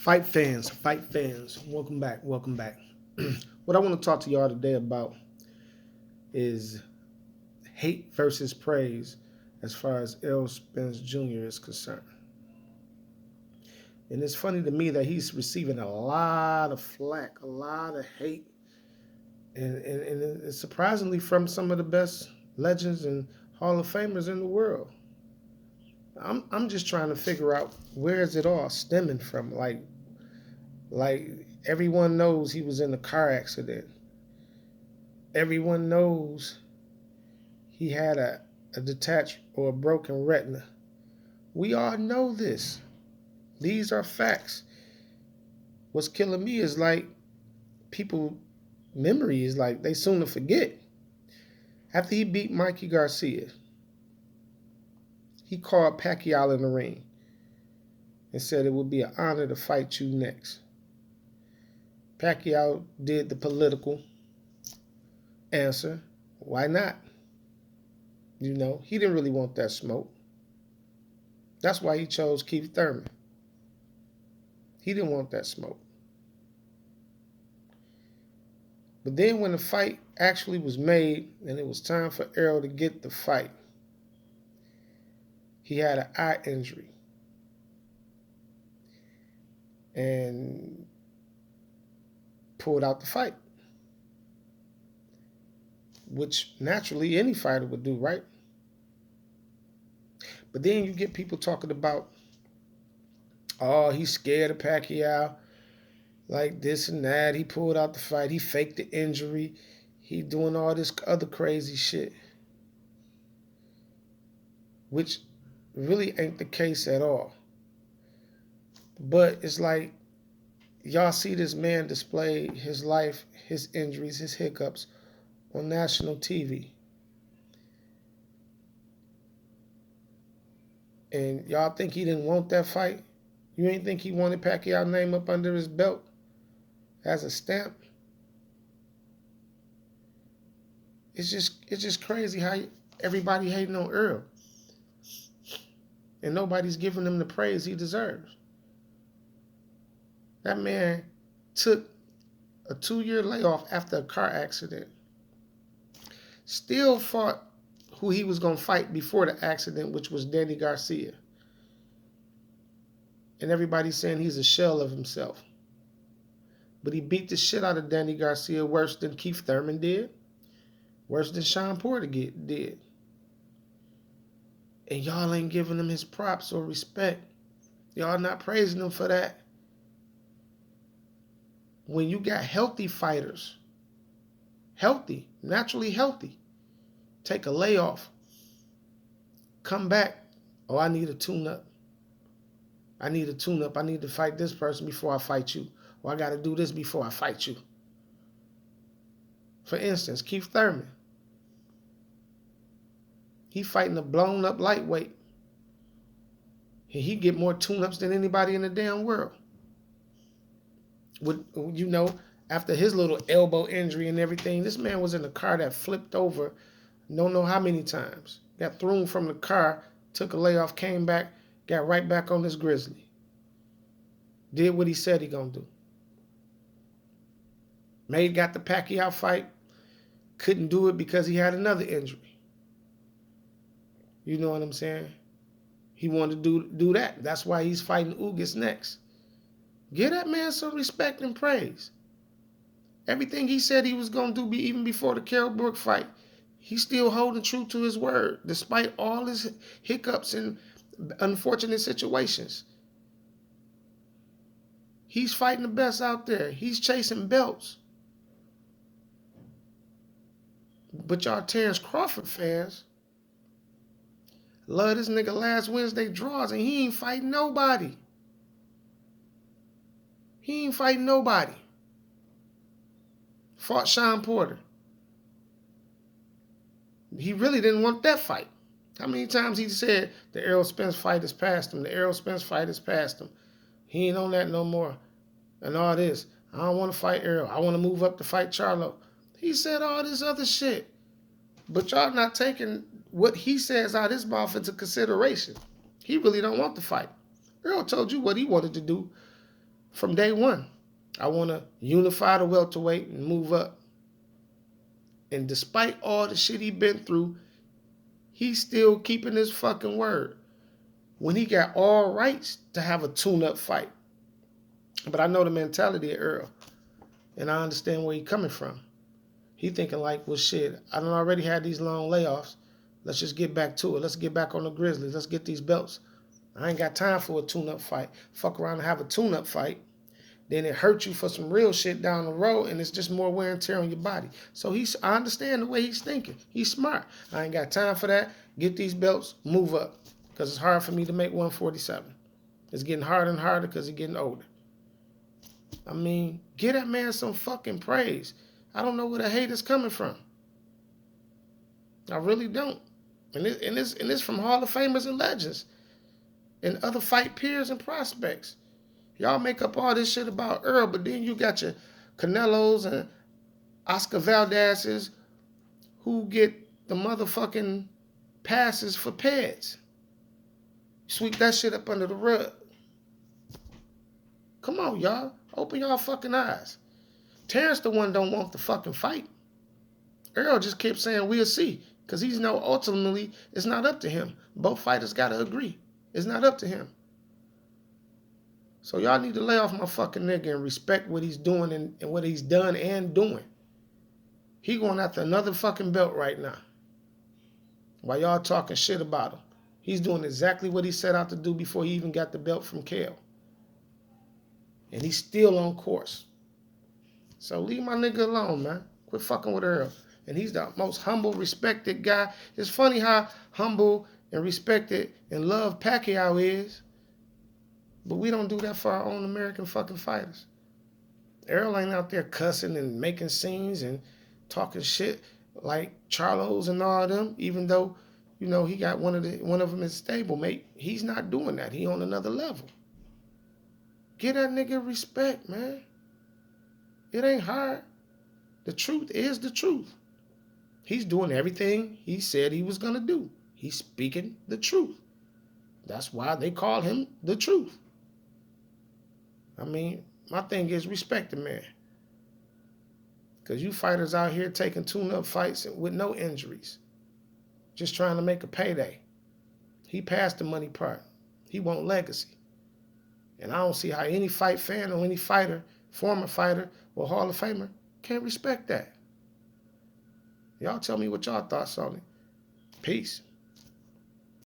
Fight fans, welcome back, welcome back. What I want to talk to y'all today about is hate versus praise as far as Errol Spence Jr. is concerned. And it's funny to me that he's receiving a lot of flack, a lot of hate, and it's surprisingly from some of the best legends and Hall of Famers in the world. I'm just trying to figure out where is it all stemming from. Like everyone knows he was in a car accident. Everyone knows he had a detached or a broken retina. We all know this. These are facts. What's killing me is like people memory is like they soon to forget. After he beat Mikey Garcia, he called Pacquiao in the ring and said it would be an honor to fight you next. Pacquiao did the political answer. Why not? You know, he didn't really want that smoke. That's why he chose Keith Thurman. He didn't want that smoke. But then when the fight actually was made and it was time for Errol to get the fight, he had an eye injury. And pulled out the fight, which naturally any fighter would do, right? But then you get people talking about, oh, he's scared of Pacquiao, like this and that. He pulled out the fight. He faked the injury. He doing all this other crazy shit, which really ain't the case at all. But it's like, y'all see this man display his life, his injuries, his hiccups on national TV. And y'all think he didn't want that fight? You ain't think he wanted Pacquiao's name up under his belt as a stamp? It's just crazy how everybody hating on Earl. And nobody's giving him the praise he deserves. That man took a 2-year layoff after a car accident. Still fought who he was going to fight before the accident, which was Danny Garcia. And everybody's saying he's a shell of himself. But he beat the shit out of Danny Garcia worse than Keith Thurman did. Worse than Sean Porter did. And y'all ain't giving him his props or respect. Y'all not praising him for that. When you got healthy fighters, healthy, naturally healthy, take a layoff, come back, oh, I need a tune-up. I need a tune-up. I need to fight this person before I fight you. Or I got to do this before I fight you. For instance, Keith Thurman. He fighting a blown-up lightweight. And he get more tune-ups than anybody in the damn world. You know, after his little elbow injury and everything, this man was in a car that flipped over don't know how many times. Got thrown from the car, took a layoff, came back, got right back on this grizzly. Did what he said he gonna do. Made got the Pacquiao fight, couldn't do it because he had another injury. You know what I'm saying? He wanted to do that. That's why he's fighting Ugas next. Give that man some respect and praise. Everything he said he was going to do even before the Carol Brook fight, he's still holding true to his word, despite all his hiccups and unfortunate situations. He's fighting the best out there. He's chasing belts. But y'all Terrence Crawford fans love this nigga last Wednesday draws, and he ain't fighting nobody. He ain't fighting nobody. Fought Sean Porter. He really didn't want that fight. How many times he said the Errol Spence fight is past him? The Errol Spence fight is past him. He ain't on that no more. And all this. I don't want to fight Errol. I want to move up to fight Charlo. He said all this other shit. But y'all not taking what he says out his mouth into consideration. He really don't want the fight. Errol told you what he wanted to do from day one. I want to unify the welterweight and move up. And despite all the shit he been through, he's still keeping his fucking word. When he got all rights to have a tune-up fight. But I know the mentality of Errol, and I understand where he's coming from. He thinking like, well, shit, I done already had these long layoffs. Let's just get back to it. Let's get back on the Grizzlies. Let's get these belts. I ain't got time for a tune-up fight. Fuck around and have a tune-up fight. Then it hurts you for some real shit down the road, and it's just more wear and tear on your body. So I understand the way he's thinking. He's smart. I ain't got time for that. Get these belts, move up. Because it's hard for me to make 147. It's getting harder and harder because he's getting older. I mean, give that man some fucking praise. I don't know where the hate is coming from. I really don't. And it's from Hall of Famers and legends and other fight peers and prospects. Y'all make up all this shit about Earl, but then you got your Canelos and Oscar Valdez's who get the motherfucking passes for peds. Sweep that shit up under the rug. Come on, y'all. Open y'all fucking eyes. Terrence the one don't want the fucking fight. Errol just kept saying we'll see. Because he's know ultimately it's not up to him. Both fighters got to agree. It's not up to him. So y'all need to lay off my fucking nigga and respect what he's doing and what he's done and doing. He going after another fucking belt right now. While y'all talking shit about him. He's doing exactly what he set out to do before he even got the belt from Kale. And he's still on course. So leave my nigga alone, man. Quit fucking with Earl. And he's the most humble, respected guy. It's funny how humble and respected and loved Pacquiao is. But we don't do that for our own American fucking fighters. Errol ain't out there cussing and making scenes and talking shit like Charlos and all of them, even though, you know, he got one of them as stablemate. He's not doing that. He on another level. Give that nigga respect, man. It ain't hard. The truth is the truth. He's doing everything he said he was going to do. He's speaking the truth. That's why they call him the truth. I mean, my thing is respect the man. Because you fighters out here taking tune-up fights with no injuries. Just trying to make a payday. He passed the money part. He want legacy. And I don't see how any fight fan or any fighter, former fighter or Hall of Famer, can't respect that. Y'all tell me what y'all thoughts on it. Peace.